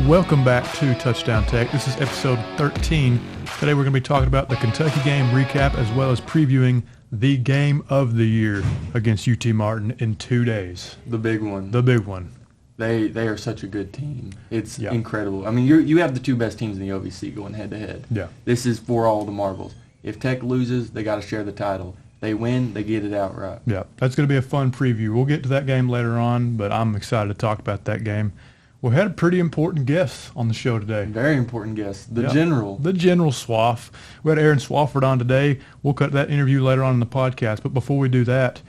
Welcome back to Touchdown Tech. This is episode 13. Today we're going to be talking about the Kentucky game recap as well as previewing the game of the year against UT Martin in 2 days. The big one. The big one. They are such a good team. It's incredible. I mean, you have the two best teams in the OVC going head-to-head. Yeah. This is for all the marbles. If Tech loses, they got to share the title. They win, they get it outright. Yeah, that's going to be a fun preview. We'll get to that game later on, but I'm excited to talk about that game. We had a pretty important guest on the show today. Very important guest. The General. The General Swaff. We had Aaron Swafford on today. We'll cut that interview later on in the podcast. But before we do that,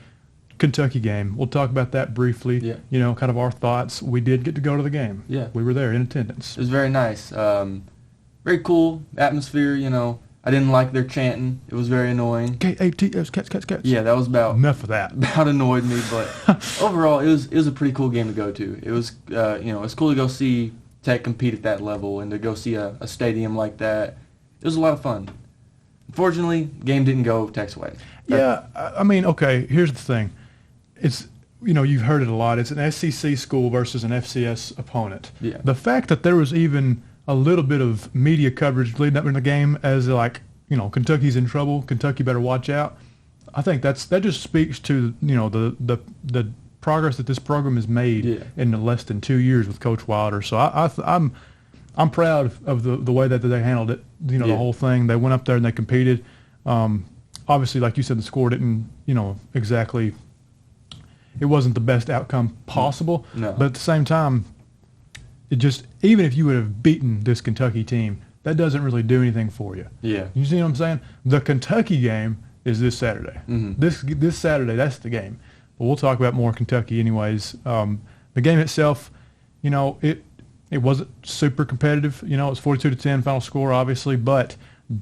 Kentucky game. We'll talk about that briefly. Yeah. You know, kind of our thoughts. We did get to go to the game. Yeah. We were there in attendance. It was very nice. Very cool atmosphere, you know. I didn't like their chanting. It was very annoying. K-A-T-S, cats. Yeah, that was enough of that. About annoyed me, but overall, it was a pretty cool game to go to. It was, it's cool to go see Tech compete at that level and to go see a stadium like that. It was a lot of fun. Unfortunately, game didn't go Tech's way. Yeah, I mean, okay, here's the thing. It's, you've heard it a lot. It's an SEC school versus an FCS opponent. Yeah. The fact that there was even a little bit of media coverage leading up in the game as Kentucky's in trouble, Kentucky better watch out. I think that just speaks to the progress that this program has made in less than 2 years with Coach Wilder. So I'm proud of the way that they handled it. The whole thing. They went up there and they competed. Obviously, like you said, the score didn't exactly. It wasn't the best outcome possible. No. But at the same time, even if you would have beaten this Kentucky team, that doesn't really do anything for you. Yeah. You see what I'm saying? The Kentucky game is this Saturday. Mm-hmm. This Saturday, that's the game. But we'll talk about more Kentucky anyways. The game itself, it wasn't super competitive. It was 42-10 final score, obviously. But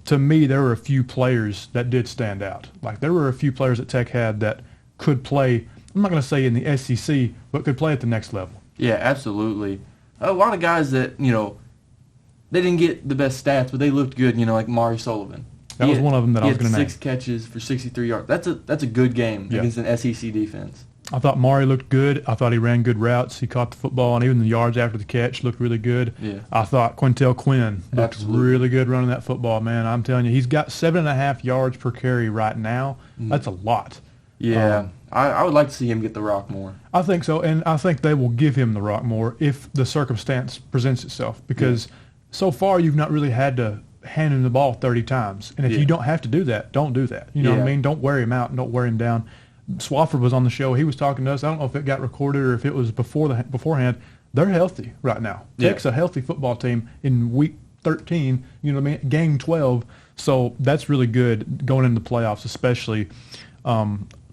to me, there were a few players that did stand out. Like there were a few players that Tech had that could play, I'm not going to say in the SEC, but could play at the next level. Yeah, absolutely. A lot of guys that, they didn't get the best stats, but they looked good, like Mari Sullivan. That was one of them that I was going to name. 6 catches for 63 yards. That's a good game against an SEC defense. I thought Mari looked good. I thought he ran good routes. He caught the football, and even the yards after the catch looked really good. Yeah. I thought Quintel Quinn looked Absolutely. really good running that football, man. I'm telling you, he's got 7.5 yards per carry right now. Mm. That's a lot. Yeah. I would like to see him get the rock more. I think so, and I think they will give him the rock more if the circumstance presents itself because so far you've not really had to hand him the ball 30 times. And if you don't have to do that, don't do that. You know what I mean? Don't wear him out and don't wear him down. Swafford was on the show. He was talking to us. I don't know if it got recorded or if it was beforehand. They're healthy right now. Tech's a healthy football team in week 13, game 12. So that's really good going into the playoffs, especially.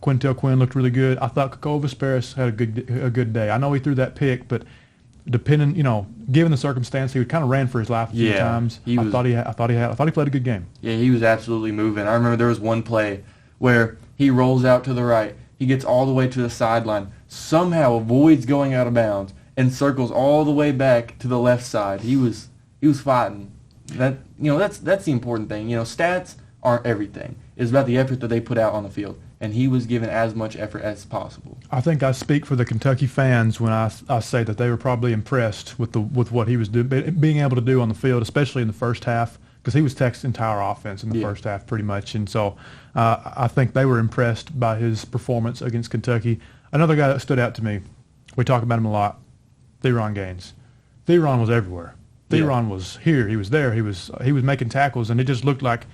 Quintel Quinn looked really good. I thought Kokovas Paris had a good day. I know he threw that pick, but depending, given the circumstance, he kind of ran for his life a few times. I thought he played a good game. Yeah, he was absolutely moving. I remember there was one play where he rolls out to the right. He gets all the way to the sideline, somehow avoids going out of bounds, and circles all the way back to the left side. He was fighting. That's the important thing. Stats aren't everything. It's about the effort that they put out on the field. And he was given as much effort as possible. I think I speak for the Kentucky fans when I say that they were probably impressed with what he was being able to do on the field, especially in the first half, because he was Tech's entire offense in the first half pretty much. And so I think they were impressed by his performance against Kentucky. Another guy that stood out to me, we talk about him a lot, Theron Gaines. Theron was everywhere. Theron was here. He was there. He was making tackles, and it just looked like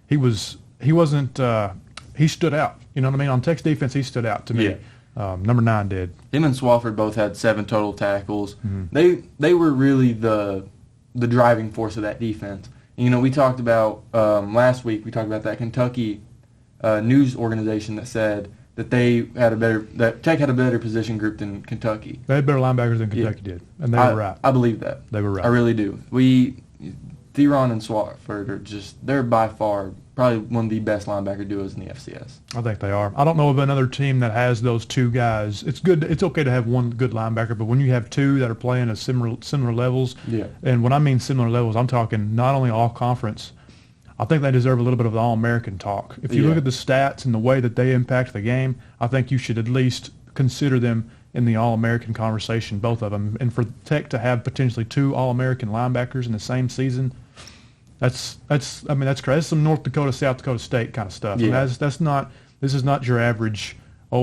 he stood out. You know what I mean? On Tech's defense, he stood out to me. Number 9 did. Him and Swafford both had 7 total tackles. Mm-hmm. They were really the driving force of that defense. And, we talked about last week. We talked about that Kentucky news organization that said that that Tech had a better position group than Kentucky. They had better linebackers than Kentucky did, and they were right. I believe that. They were right. I really do. Theron and Swafford are they're by far probably one of the best linebacker duos in the FCS. I think they are. I don't know of another team that has those two guys. It's good. It's okay to have one good linebacker, but when you have two that are playing at similar levels, and when I mean similar levels, I'm talking not only all conference. I think they deserve a little bit of the All-American talk. If you look at the stats and the way that they impact the game, I think you should at least consider them in the All-American conversation, both of them. And for Tech to have potentially 2 All-American linebackers in the same season, that's crazy. That's some North Dakota, South Dakota State kind of stuff. Yeah. And this is not your average,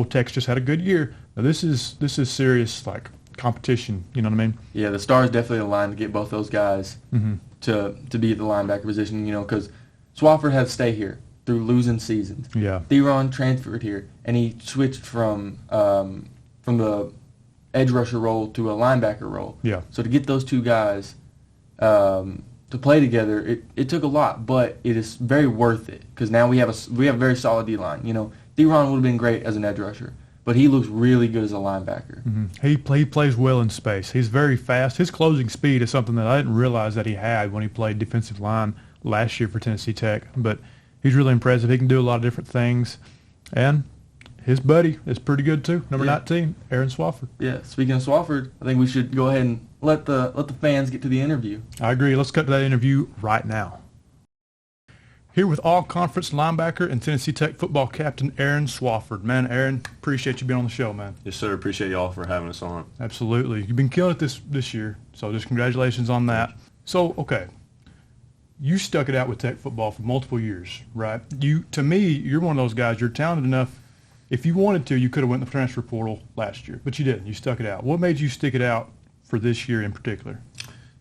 Tech's just had a good year. Now, this is serious, like, competition, you know what I mean? Yeah, the stars definitely aligned to get both those guys to be at the linebacker position, because Swafford had to stay here through losing seasons. Yeah. Theron transferred here, and he switched from the edge rusher role to a linebacker role. Yeah. So to get those 2 guys to play together, it took a lot, but it is very worth it because now we have a very solid D-line. Theron would have been great as an edge rusher, but he looks really good as a linebacker. Mm-hmm. He plays well in space. He's very fast. His closing speed is something that I didn't realize that he had when he played defensive line last year for Tennessee Tech. But he's really impressive. He can do a lot of different things. And his buddy is pretty good too. Number 19, Aaron Swafford. Yeah, speaking of Swafford, I think we should go ahead and let the fans get to the interview. I agree. Let's cut to that interview right now. Here with all-conference linebacker and Tennessee Tech football captain Aaron Swafford. Man, Aaron, appreciate you being on the show, man. Yes, sir. Appreciate y'all for having us on. Absolutely. You've been killing it this year, so just congratulations on that. So, okay, you stuck it out with Tech football for multiple years, right? To me, you're one of those guys, you're talented enough. If you wanted to, you could have went in the transfer portal last year, but you didn't. You stuck it out. What made you stick it out for this year in particular?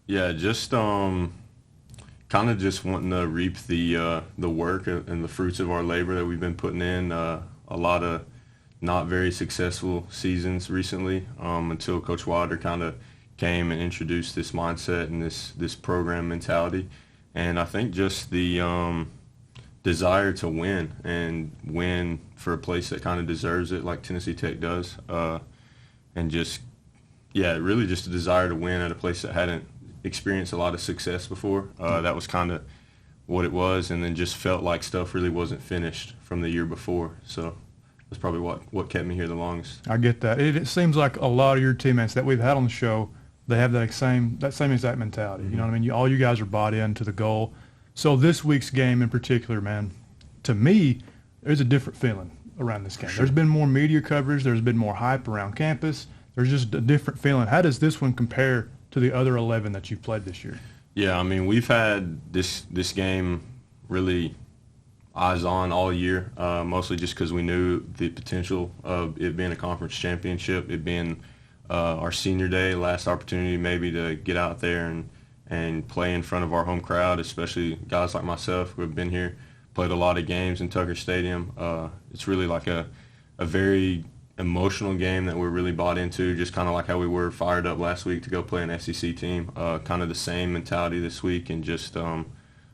Yeah, just kind of just wanting to reap the work and the fruits of our labor that we've been putting in. A lot of not very successful seasons recently until Coach Wilder kind of came and introduced this mindset and this program mentality. And I think just the desire to win and win for a place that kind of deserves it like Tennessee Tech does. And just, really just a desire to win at a place that hadn't experienced a lot of success before. That was kind of what it was, and then just felt like stuff really wasn't finished from the year before. So that's probably what kept me here the longest. I get that. It seems like a lot of your teammates that we've had on the show, they have that same exact mentality. You know what I mean? All you guys are bought into the goal. So this week's game in particular, man, to me, there's a different feeling around this game. Sure. There's been more media coverage. There's been more hype around campus. There's just a different feeling. How does this one compare to the other 11 that you've played this year? Yeah, I mean, we've had this game really eyes on all year, mostly just because we knew the potential of it being a conference championship, it being our senior day, last opportunity maybe to get out there and play in front of our home crowd, especially guys like myself who have been here, played a lot of games in Tucker Stadium. It's really like a very emotional game that we're really bought into, just kind of like how we were fired up last week to go play an SEC team. Kind of the same mentality this week, and just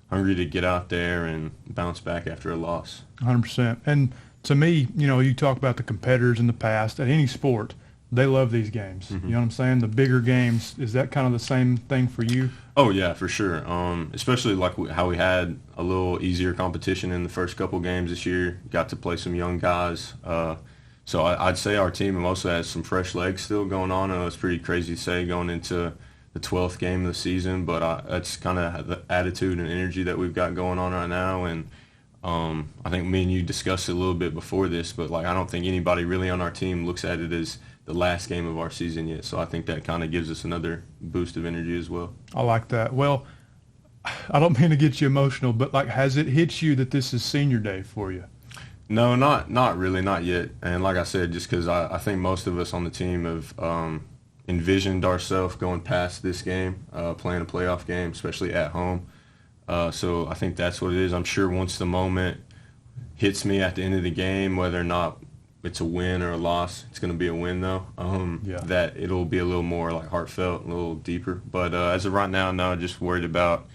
hungry to get out there and bounce back after a loss. 100%. And to me, you talk about the competitors in the past at any sport, they love these games. You know what I'm saying? The bigger games, is that kind of the same thing for you? Oh, yeah, for sure. Especially like how we had a little easier competition in the first couple games this year. Got to play some young guys. So I'd say our team also has some fresh legs still going on. I know it's pretty crazy to say going into the 12th game of the season, but that's kind of the attitude and energy that we've got going on right now. And I think me and you discussed it a little bit before this, but I don't think anybody really on our team looks at it as the last game of our season yet. So I think that kind of gives us another boost of energy as well. I like that. Well, I don't mean to get you emotional, but has it hit you that this is senior day for you? No, not really, not yet. And like I said, just because I think most of us on the team have envisioned ourselves going past this game, playing a playoff game, especially at home. So I think that's what it is. I'm sure once the moment hits me at the end of the game, whether or not it's a win or a loss, it's going to be a win though, that it'll be a little more heartfelt, a little deeper. But as of right now, no, just worried about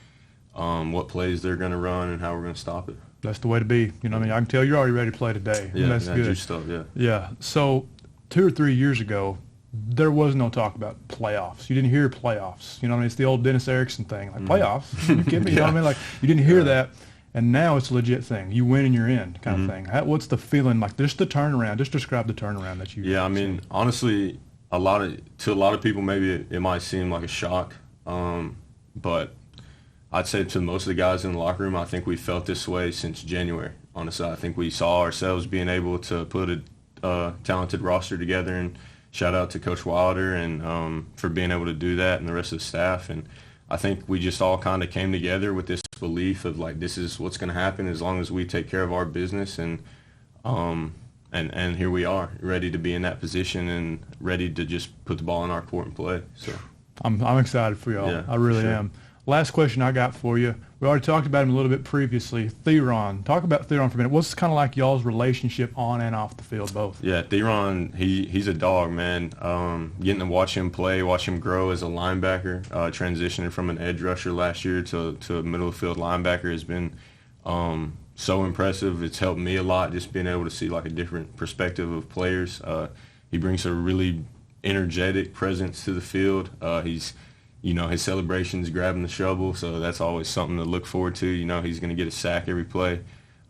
what plays they're going to run and how we're going to stop it. That's the way to be. I can tell you're already ready to play today. Yeah, that's good. Juiced up, yeah. Yeah. So 2 or 3 years ago, there was no talk about playoffs. You didn't hear playoffs. It's the old Dennis Erickson thing. Playoffs? You kidding me? You know what I mean? You didn't hear that. And now it's a legit thing. You win and you're in kind of thing. What's the feeling just the turnaround? Just describe the turnaround that you Yeah, I mean, honestly, to a lot of people, maybe it might seem like a shock. But I'd say to most of the guys in the locker room, I think we felt this way since January. Honestly, I think we saw ourselves being able to put a talented roster together shout out to Coach Wilder and for being able to do that and the rest of the staff. And I think we just all kind of came together with this belief of like, this is what's going to happen as long as we take care of our business. And here we are, ready to be in that position and ready to just put the ball in our court and play. So I'm excited for y'all. Yeah, I really sure. am. Last question I got for you. We already talked about him a little bit previously. Theron. Talk about Theron for a minute. What's kind of like y'all's relationship on and off the field, both? Yeah, Theron, he's a dog, man. Getting to watch him play, watch him grow as a linebacker, transitioning from an edge rusher last year to a middle of the field linebacker has been so impressive. It's helped me a lot just being able to see like a different perspective of players. He brings a really energetic presence to the field. His celebrations grabbing the shovel, so that's always something to look forward to. He's going to get a sack every play.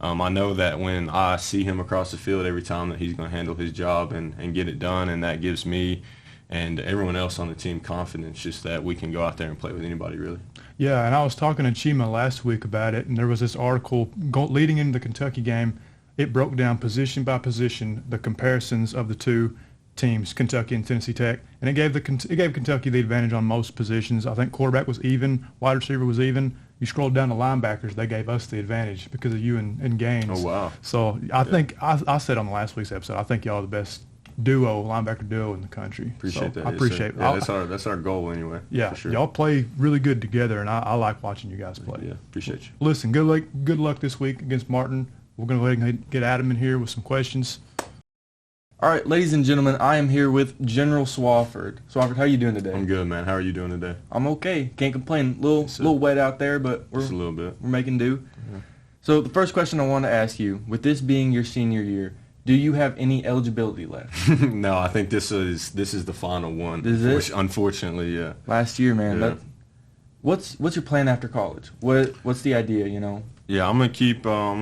I know that when I see him across the field every time that he's going to handle his job and get it done, and that gives me and everyone else on the team confidence just that we can go out there and play with anybody, really. Yeah, and I was talking to Chima last week about it, and there was this article leading into the Kentucky game. It broke down position by position the comparisons of the two teams, Kentucky and Tennessee Tech, and it gave Kentucky the advantage on most positions. I think quarterback was even, wide receiver was even. You scrolled down to linebackers, they gave us the advantage because of you and Gaines. Oh, wow. So I think I said on the last week's episode, I think y'all are the best linebacker duo in the country. Appreciate that. I appreciate it. Yeah, that's our goal anyway. Yeah, for sure. Y'all play really good together, and I like watching you guys play. Yeah, appreciate you. Listen, good luck this week against Martin. We're going to go ahead and get Adam in here with some questions. All right, ladies and gentlemen, I am here with General Swafford. Swafford, how you doing today? I'm good, man. How are you doing today? I'm okay. Can't complain. Little wet out there, but Just a little bit. we're making do. So the first question I want to ask you, with this being your senior year, do you have any eligibility left? No, I think this is the final one. Is it? Unfortunately, yeah. Last year, man. Yeah. What's your plan after college? What's the idea? Yeah, I'm gonna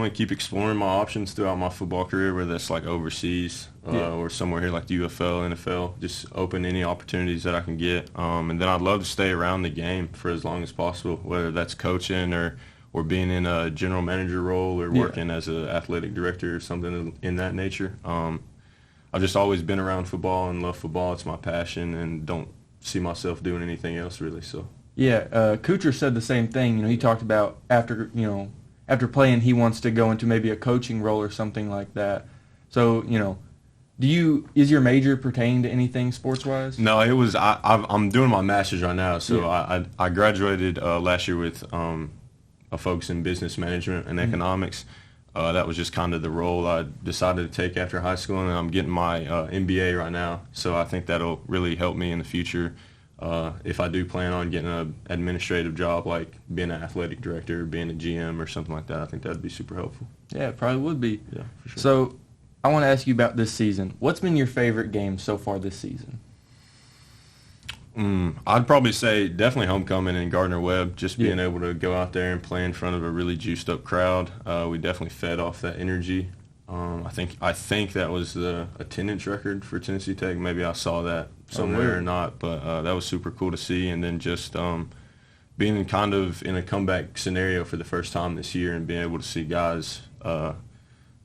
keep exploring my options throughout my football career, whether that's like overseas or somewhere here like the UFL, NFL. Just open any opportunities that I can get, and then I'd love to stay around the game for as long as possible, whether that's coaching or being in a general manager role or working as an athletic director or something in that nature. I've just always been around football and love football. It's my passion, and don't see myself doing anything else really. So. Yeah, Kuchar said the same thing. He talked about after playing, he wants to go into maybe a coaching role or something like that. So, is your major pertaining to anything sports-wise? No, it was. I'm doing my master's right now. So I graduated last year with a focus in business management and economics. That was just kind of the role I decided to take after high school, and I'm getting my MBA right now. So I think that'll really help me in the future. If I do plan on getting an administrative job, like being an athletic director, being a GM or something like that, I think that would be super helpful. Yeah, it probably would be. Yeah, for sure. So I want to ask you about this season. What's been your favorite game so far this season? I'd probably say definitely homecoming in Gardner-Webb, just being able to go out there and play in front of a really juiced-up crowd. We definitely fed off that energy. I think that was the attendance record for Tennessee Tech. Maybe I saw that somewhere or not, but that was super cool to see. And then just being kind of in a comeback scenario for the first time this year and being able to see guys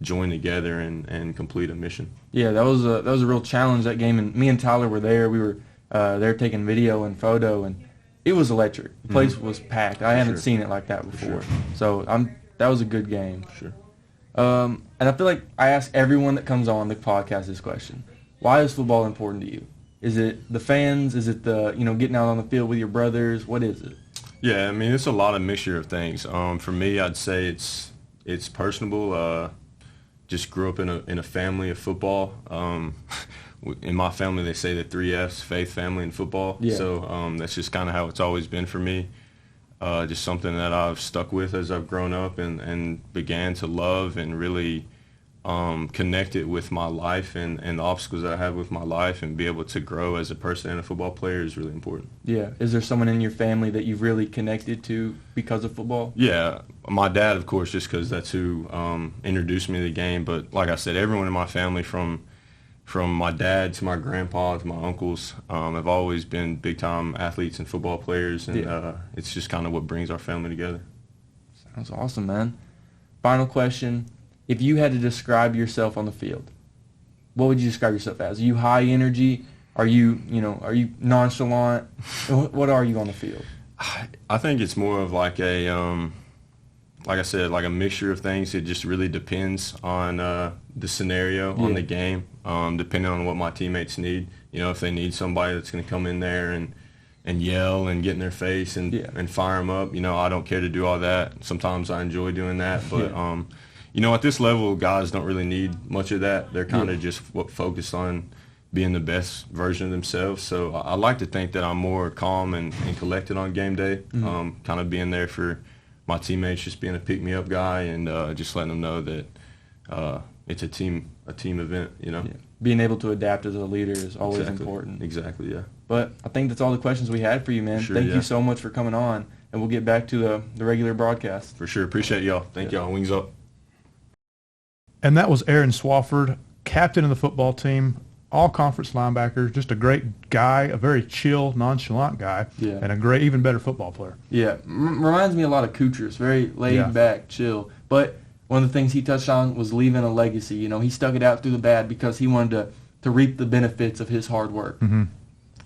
join together and complete a mission. Yeah, that was a real challenge, that game. And me and Tyler were there. We were there taking video and photo, and it was electric. The place was packed. I haven't seen it like that before. So that was a good game. Sure. And I feel like I ask everyone that comes on the podcast this question. Why is football important to you? Is it the fans? Is it the, getting out on the field with your brothers? What is it? Yeah, I mean, it's a lot of mixture of things. For me, I'd say it's personable. Just grew up in a family of football. In my family, they say the 3 Fs, faith, family, and football. Yeah. So that's just kind of how it's always been for me. Just something that I've stuck with as I've grown up and began to love and really connect it with my life and the obstacles that I have with my life, and be able to grow as a person and a football player is really important. Yeah. Is there someone in your family that you've really connected to because of football? Yeah. My dad, of course, just because that's who introduced me to the game. But like I said, everyone in my family from my dad to my grandpa to my uncles have always been big-time athletes and football players, and it's just kind of what brings our family together. Sounds awesome, man. Final question. If you had to describe yourself on the field, what would you describe yourself as? Are you high energy? Are you nonchalant? What are you on the field? I think it's more of like a, like I said, like a mixture of things. It just really depends on the scenario, on the game, depending on what my teammates need. If they need somebody that's going to come in there and yell and get in their face and fire them up, I don't care to do all that. Sometimes I enjoy doing that, but at this level, guys don't really need much of that. They're kind of just focused on being the best version of themselves. So I like to think that I'm more calm and collected on game day, kind of being there for my teammates, just being a pick-me-up guy, and just letting them know that it's a team event, Being able to adapt as a leader is always important. Exactly, yeah. But I think that's all the questions we had for you, man. Sure, Thank you so much for coming on, and we'll get back to the regular broadcast. For sure. Appreciate y'all. Thank y'all. Wings up. And that was Aaron Swafford, captain of the football team, all-conference linebacker, just a great guy, a very chill, nonchalant guy, and a great, even better football player. Yeah, reminds me a lot of Kuchers, very laid-back, chill. But one of the things he touched on was leaving a legacy. He stuck it out through the bad because he wanted to reap the benefits of his hard work. Mm-hmm.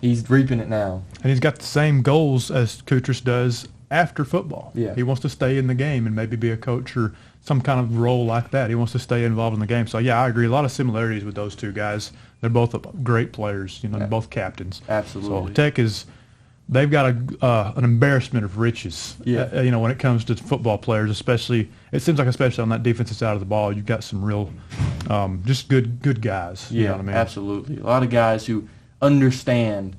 He's reaping it now. And he's got the same goals as Kuchers does after football. Yeah. He wants to stay in the game and maybe be a coach or some kind of role like that. He wants to stay involved in the game. So, yeah, I agree. A lot of similarities with those two guys. They're both great players, they're both captains. Absolutely. So Tech they've got an embarrassment of riches, when it comes to football players, especially on that defensive side of the ball, you've got some real just good guys. Yeah, you know what I mean? Absolutely. A lot of guys who understand.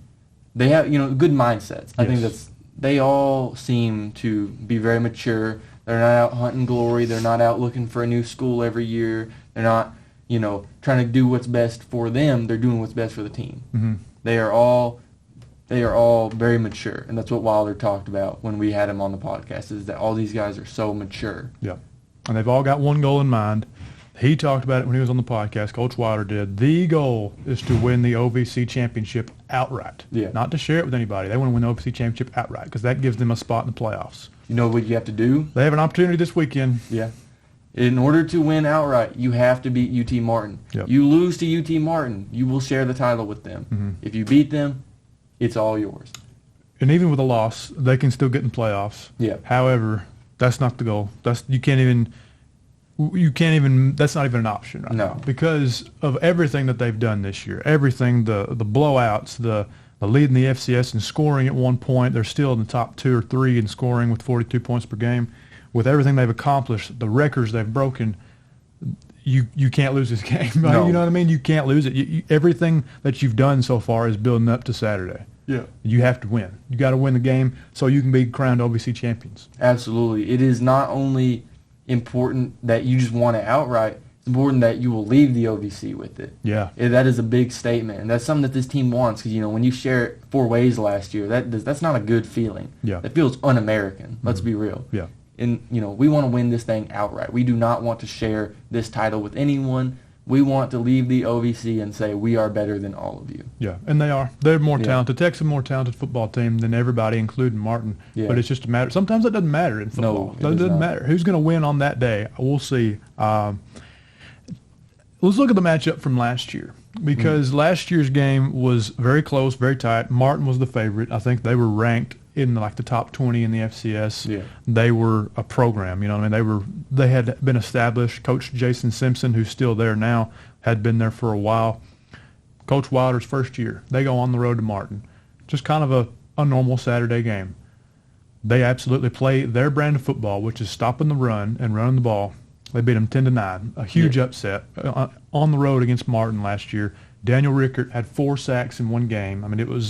They have, good mindsets. I think they all seem to be very mature. They're not out hunting glory. They're not out looking for a new school every year. They're not, trying to do what's best for them. They're doing what's best for the team. Mm-hmm. They are all very mature, and that's what Wilder talked about when we had him on the podcast, is that all these guys are so mature. Yeah, and they've all got one goal in mind. He talked about it when he was on the podcast. Coach Wilder did. The goal is to win the OVC championship outright. Yeah. Not to share it with anybody. They want to win the OVC championship outright because that gives them a spot in the playoffs. You know what you have to do? They have an opportunity this weekend. Yeah. In order to win outright, you have to beat UT Martin. Yep. You lose to UT Martin, you will share the title with them. Mm-hmm. If you beat them, it's all yours. And even with a loss, they can still get in the playoffs. Yeah. However, that's not the goal. That's not even an option right now because of everything that they've done this year. Everything, the blowouts, the lead in the FCS in scoring at one point. They're still in the top 2 or 3 in scoring with 42 points per game. With everything they've accomplished, the records they've broken, you can't lose this game. Right? No. You know what I mean? You can't lose it. Everything that you've done so far is building up to Saturday. Yeah. You have to win. You got to win the game so you can be crowned OVC champions. Absolutely. It is not only important that you just want it outright. It's important that you will leave the OVC with it. Yeah. That is a big statement, and that's something that this team wants because, when you share it 4 ways last year, that's not a good feeling. Yeah. That feels un-American. Let's be real. Yeah. And, we want to win this thing outright. We do not want to share this title with anyone. We want to leave the OVC and say we are better than all of you. Yeah, and they are. They're more talented. Tech's a more talented football team than everybody, including Martin. Yeah. But it's just a matter. Sometimes it doesn't matter in football. No, it doesn't matter. Who's going to win on that day? We'll see. Let's look at the matchup from last year because last year's game was very close, very tight. Martin was the favorite. I think they were ranked in the top 20 in the FCS. Yeah. They were a program, they had been established. Coach Jason Simpson, who's still there now, had been there for a while. Coach Wilder's first year, they go on the road to Martin. Just kind of a normal Saturday game. They absolutely play their brand of football, which is stopping the run and running the ball. They beat them 10-9, a huge upset on the road against Martin last year. Daniel Rickert had 4 sacks in one game.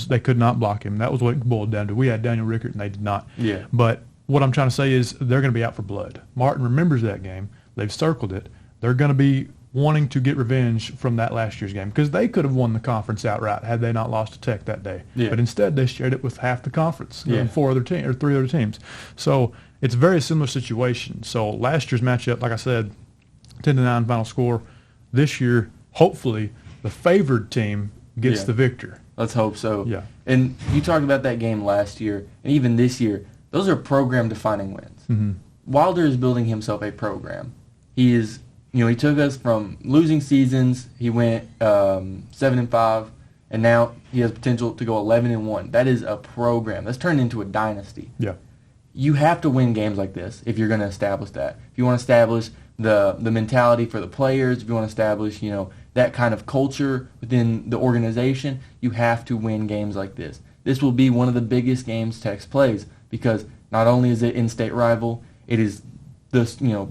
They could not block him. That was what it boiled down to. We had Daniel Rickert, and they did not. Yeah. But what I'm trying to say is they're going to be out for blood. Martin remembers that game. They've circled it. They're going to be wanting to get revenge from that last year's game because they could have won the conference outright had they not lost to Tech that day. Yeah. But instead, they shared it with half the conference, 3 other teams. So it's a very similar situation. So last year's matchup, like I said, 10-9 final score. This year, hopefully, the favored team gets the victor. Let's hope so. Yeah. And you talked about that game last year, and even this year. Those are program-defining wins. Mm-hmm. Wilder is building himself a program. He is, he took us from losing seasons. He went 7-5, and now he has potential to go 11-1. That is a program. That's turned into a dynasty. Yeah. You have to win games like this if you're going to establish that. If you want to establish the mentality for the players, if you want to establish, that kind of culture within the organization, you have to win games like this. This will be one of the biggest games Tex plays because not only is it in-state rival, it is the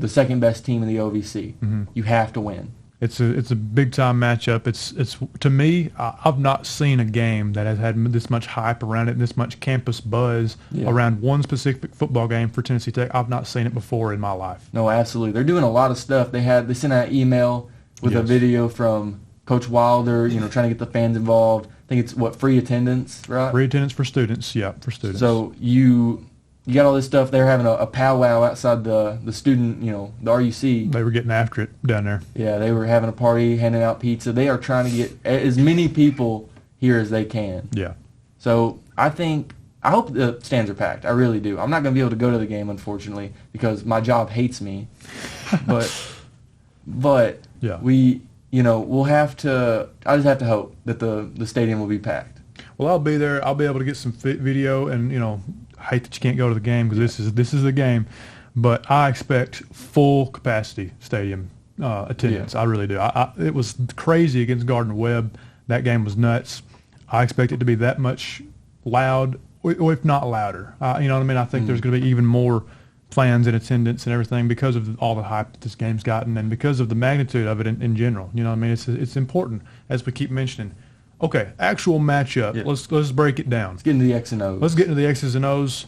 second best team in the OVC. Mm-hmm. You have to win. It's a big time matchup. It's to me, I've not seen a game that has had this much hype around it, and this much campus buzz around one specific football game for Tennessee Tech. I've not seen it before in my life. No, absolutely. They're doing a lot of stuff. They sent out an email with a video from Coach Wilder, trying to get the fans involved. I think it's free attendance, right? Free attendance for students, yeah, for students. So you got all this stuff. They're having a powwow outside the student, the RUC. They were getting after it down there. Yeah, they were having a party, handing out pizza. They are trying to get as many people here as they can. Yeah. So I hope the stands are packed. I really do. I'm not going to be able to go to the game, unfortunately, because my job hates me. But yeah. We'll have to. I just have to hope that the stadium will be packed. Well, I'll be there. I'll be able to get some video, and I hate that you can't go to the game because this is the game, but I expect full capacity stadium attendance. I really do. It was crazy against Gardner Webb. That game was nuts. I expect it to be that much loud, or if not louder. You know what I mean? I think there's going to be even more fans in attendance and everything because of all the hype that this game's gotten and because of the magnitude of it in general. You know what I mean? It's important, as we keep mentioning. Okay, actual matchup. Yeah. Let's break it down. Let's get into the X and O's. Let's get into the X's and O's.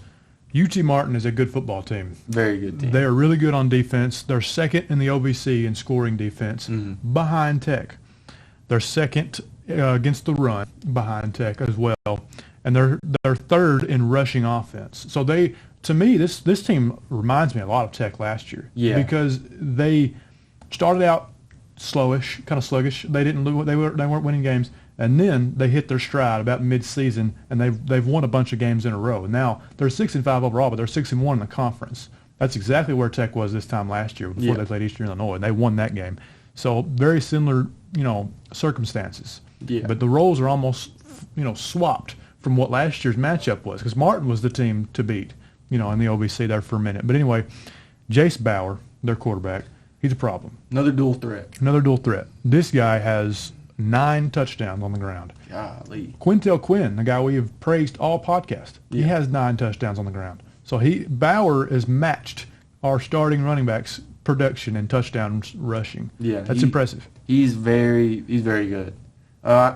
UT Martin is a good football team. Very good team. They are really good on defense. They're second in the OVC in scoring defense behind Tech. They're second against the run behind Tech as well. And they're third in rushing offense. So to me, this team reminds me a lot of Tech last year. Yeah. Because they started out slowish, kind of sluggish. They weren't winning games. And then they hit their stride about mid-season, and they've won a bunch of games in a row. And now they're 6-5 overall, but they're 6-1 in the conference. That's exactly where Tech was this time last year before they played Eastern Illinois, and they won that game. So very similar, circumstances. Yeah. But the roles are almost, swapped from what last year's matchup was, because Martin was the team to beat, in the OVC there for a minute. But anyway, Jace Bauer, their quarterback, he's a problem. Another dual threat. This guy has 9 touchdowns on the ground. Golly. Quintel Quinn, the guy we have praised all podcast, he has 9 touchdowns on the ground. So Bauer has matched our starting running backs' production and touchdowns rushing. Yeah, that's impressive. He's very good.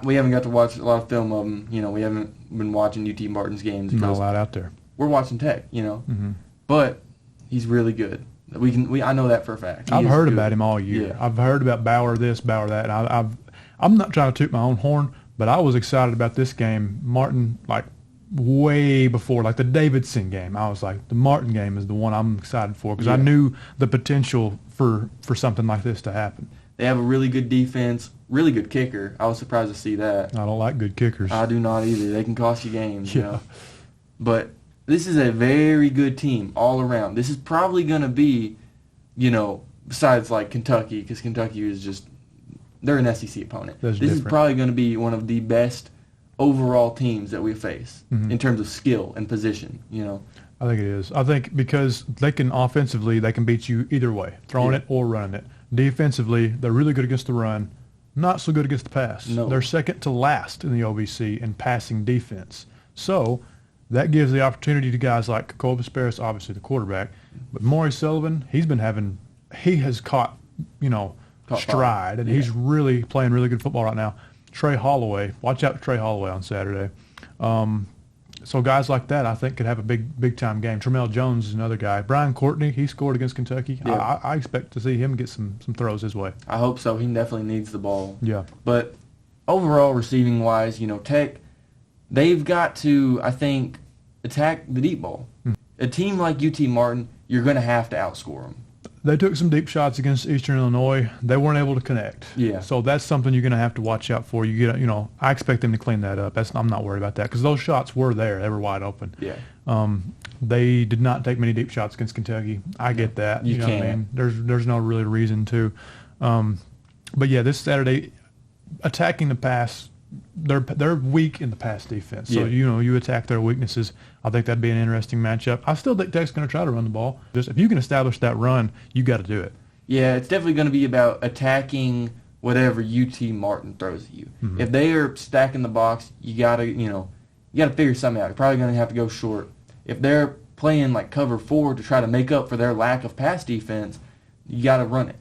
We haven't got to watch a lot of film of him. We haven't been watching UT Martin's games. Not a lot out there. We're watching Tech. But he's really good. I know that for a fact. I've heard about him all year. Yeah. I've heard about Bauer this, Bauer that, and I'm not trying to toot my own horn, but I was excited about this game. Martin, way before, the Davidson game. I was like, the Martin game is the one I'm excited for because I knew the potential for something like this to happen. They have a really good defense, really good kicker. I was surprised to see that. I don't like good kickers. I do not either. They can cost you games. Yeah. But this is a very good team all around. This is probably going to be, besides Kentucky, because Kentucky is just, they're an SEC opponent. This is probably going to be one of the best overall teams that we face in terms of skill and position, I think it is. I think because they can offensively, they can beat you either way, throwing it or running it. Defensively, they're really good against the run, not so good against the pass. No. They're second to last in the OVC in passing defense. So that gives the opportunity to guys like Cole Vesperis, obviously the quarterback, but Maury Sullivan, he has caught stride, and he's really playing really good football right now. Trey Holloway, watch out for Trey Holloway on Saturday. So guys like that, I think, could have a big time game. Tramel Jones is another guy. Brian Courtney, he scored against Kentucky. Yeah. I expect to see him get some throws his way. I hope so. He definitely needs the ball. Yeah. But overall, receiving wise, Tech, they've got to, I think, attack the deep ball. A team like UT Martin, you're going to have to outscore them. They took some deep shots against Eastern Illinois. They weren't able to connect. Yeah. So that's something you're going to have to watch out for. I expect them to clean that up. I'm not worried about that because those shots were there. They were wide open. Yeah. They did not take many deep shots against Kentucky. I get that. You know can't. What I mean? There's no really reason to. But yeah, this Saturday, attacking the pass they're weak in the pass defense. So Yeah. you attack their weaknesses. I think that'd be an interesting matchup. I still think Tech's going to try to run the ball. Just if you can establish that run, you got to do it. Yeah, it's definitely going to be about attacking whatever UT Martin throws at you. Mm-hmm. If they are stacking the box, you got to figure something out. You're probably going to have to go short. If they're playing like cover 4 to try to make up for their lack of pass defense, you got to run it.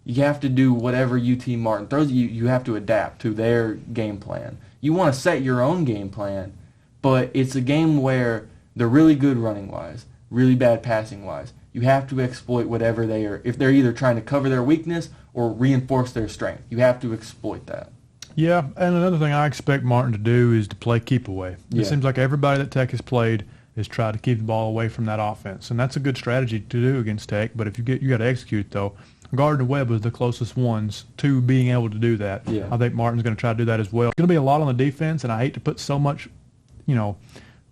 You have to do whatever UT Martin throws at you. You have to adapt to their game plan. You want to set your own game plan, but it's a game where they're really good running-wise, really bad passing-wise. You have to exploit whatever they are. If they're either trying to cover their weakness or reinforce their strength, you have to exploit that. Yeah, and another thing I expect Martin to do is to play keep away. Yeah. It seems like everybody that Tech has played has tried to keep the ball away from that offense, and that's a good strategy to do against Tech. But if you got to execute though. Gardner Webb was the closest ones to being able to do that. Yeah. I think Martin's going to try to do that as well. It's going to be a lot on the defense, and I hate to put so much,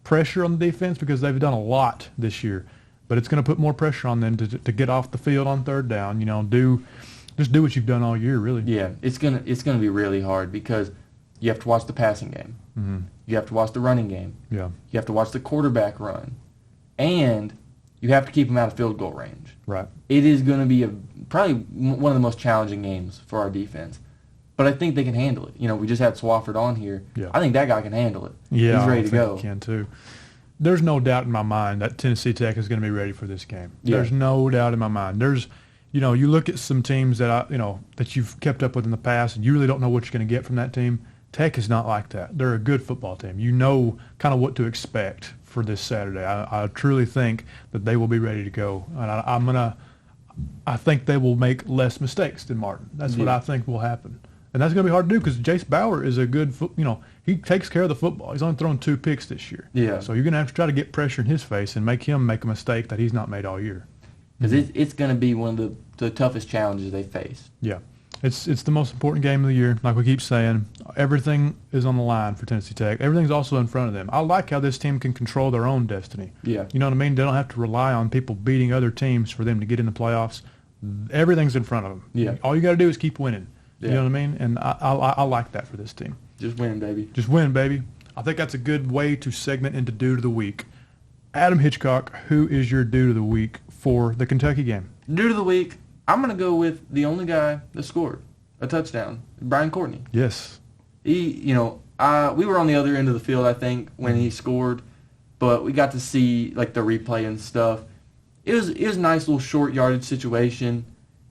pressure on the defense because they've done a lot this year. But it's going to put more pressure on them to get off the field on third down. Just do what you've done all year, really. Yeah, it's gonna be really hard because you have to watch the passing game. Mm-hmm. You have to watch the running game. Yeah. You have to watch the quarterback run, and you have to keep them out of field goal range. Right. It is going to be probably one of the most challenging games for our defense. But I think they can handle it. We just had Swafford on here. Yeah. I think that guy can handle it. Yeah, He's ready I to think go. he can too. There's no doubt in my mind that Tennessee Tech is going to be ready for this game. Yeah. There's no doubt in my mind. There's, you look at some teams that that you've kept up with in the past, and you really don't know what you're going to get from that team. Tech is not like that. They're a good football team. You know kind of what to expect for this Saturday. I truly think that they will be ready to go, and I think they will make less mistakes than Martin. That's what I think will happen. And that's going to be hard to do because Jace Bauer is a good, he takes care of the football. He's only thrown 2 picks this year. Yeah. So you're going to have to try to get pressure in his face and make him make a mistake that he's not made all year. Because it's going to be one of the toughest challenges they face. Yeah. It's the most important game of the year. Like we keep saying, everything is on the line for Tennessee Tech. Everything's also in front of them. I like how this team can control their own destiny. Yeah. You know what I mean? They don't have to rely on people beating other teams for them to get in the playoffs. Everything's in front of them. Yeah. All you got to do is keep winning. Yeah. You know what I mean? And I like that for this team. Just win, baby. Just win, baby. I think that's a good way to segment into Dude of the Week. Adam Hitchcock, who is your Dude of the Week for the Kentucky game? Dude of the week, I'm going to go with the only guy that scored a touchdown, Brian Courtney. Yes. We were on the other end of the field, I think, when he scored, but we got to see like the replay and stuff. It was a nice little short yardage situation,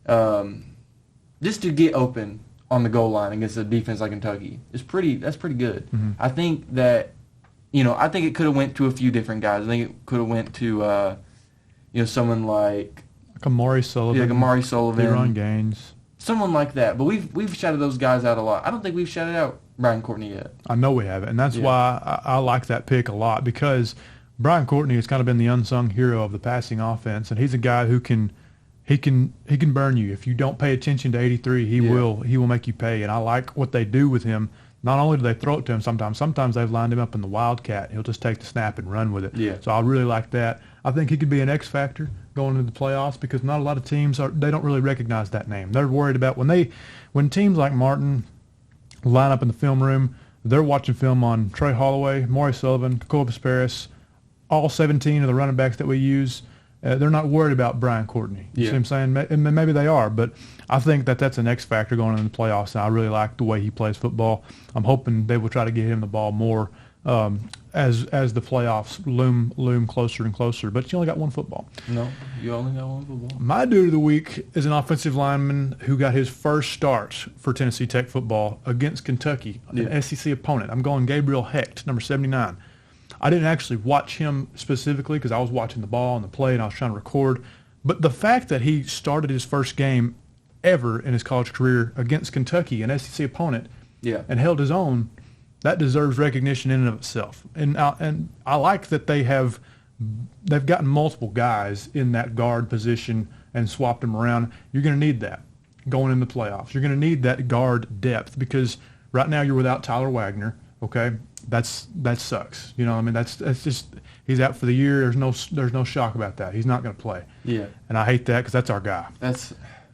just to get open on the goal line against a defense like Kentucky. That's pretty good. Mm-hmm. I think that, I think it could have went to a few different guys. I think it could have went to, someone like Amari Sullivan. like Amari Sullivan, Deron Gaines. someone like that. But we've shouted those guys out a lot. I don't think we've shouted out Brian Courtney yet. I know we haven't, and that's why I like that pick a lot because Brian Courtney has kind of been the unsung hero of the passing offense, and he's a guy who can burn you if you don't pay attention to 83. He will make you pay, and I like what they do with him. Not only do they throw it to him sometimes they've lined him up in the wildcat. He'll just take the snap and run with it. Yeah. So I really like that. I think he could be an X factor going into the playoffs because not a lot of teams they don't really recognize that name. They're worried about when teams like Martin line up in the film room, they're watching film on Trey Holloway, Maury Sullivan, Corpus Paris, all 17 of the running backs that we use. They're not worried about Brian Courtney. You see what I'm saying? And maybe they are, but I think that's an X factor going into the playoffs, and I really like the way he plays football. I'm hoping they will try to get him the ball more as the playoffs loom closer and closer. But you only got one football. No, you only got one football. My dude of the week is an offensive lineman who got his first start for Tennessee Tech football against Kentucky, an SEC opponent. I'm going Gabriel Hecht, number 79. I didn't actually watch him specifically because I was watching the ball and the play and I was trying to record. But the fact that he started his first game ever in his college career against Kentucky, an SEC opponent, and held his own, that deserves recognition in and of itself. And I like that they've gotten multiple guys in that guard position and swapped them around. You're going to need that going into the playoffs. You're going to need that guard depth because right now you're without Tyler Wagner, okay? That sucks. You know what I mean? That's just he's out for the year. There's no shock about that. He's not going to play. Yeah. And I hate that because that's our guy. That's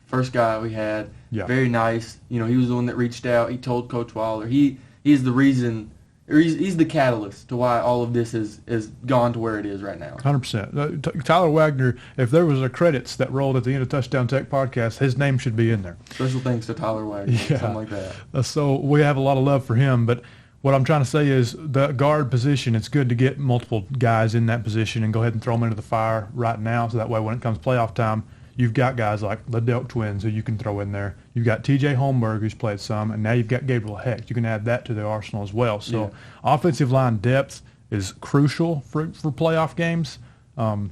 first guy we had. Yeah. Very nice. He was the one that reached out. He told Coach Waller. He he's the reason. Or he's the catalyst to why all of this is gone to where it is right now. 100%. Tyler Wagner, if there was a credits that rolled at the end of Touchdown Tech podcast, his name should be in there. Special thanks to Tyler Wagner, something like that. So we have a lot of love for him, but what I'm trying to say is the guard position, it's good to get multiple guys in that position and go ahead and throw them into the fire right now, so that way when it comes playoff time, you've got guys like the Delk twins who you can throw in there. You've got T.J. Holmberg, who's played some, and now you've got Gabriel Hecht. You can add that to the arsenal as well. So offensive line depth is crucial for playoff games. So,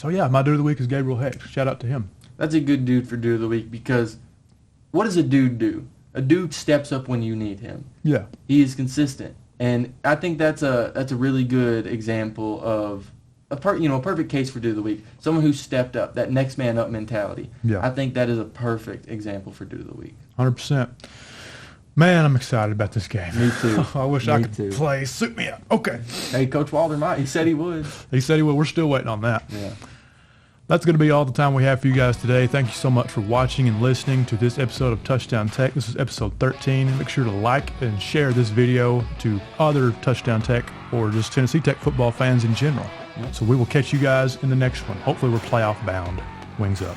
my dude of the week is Gabriel Hecht. Shout out to him. That's a good dude for dude of the week because what does a dude do? A dude steps up when you need him. Yeah. He is consistent. And I think that's a really good example of a perfect case for dude of the week. Someone who stepped up, that next man up mentality. Yeah. I think that is a perfect example for dude of the week. 100%. Man, I'm excited about this game. Me too. I wish I could play. Suit me up. Okay. Hey, Coach Walter might. He said he would. He said he would. We're still waiting on that. Yeah. That's going to be all the time we have for you guys today. Thank you so much for watching and listening to this episode of Touchdown Tech. This is episode 13. Make sure to like and share this video to other Touchdown Tech or just Tennessee Tech football fans in general. So we will catch you guys in the next one. Hopefully we're playoff bound. Wings up.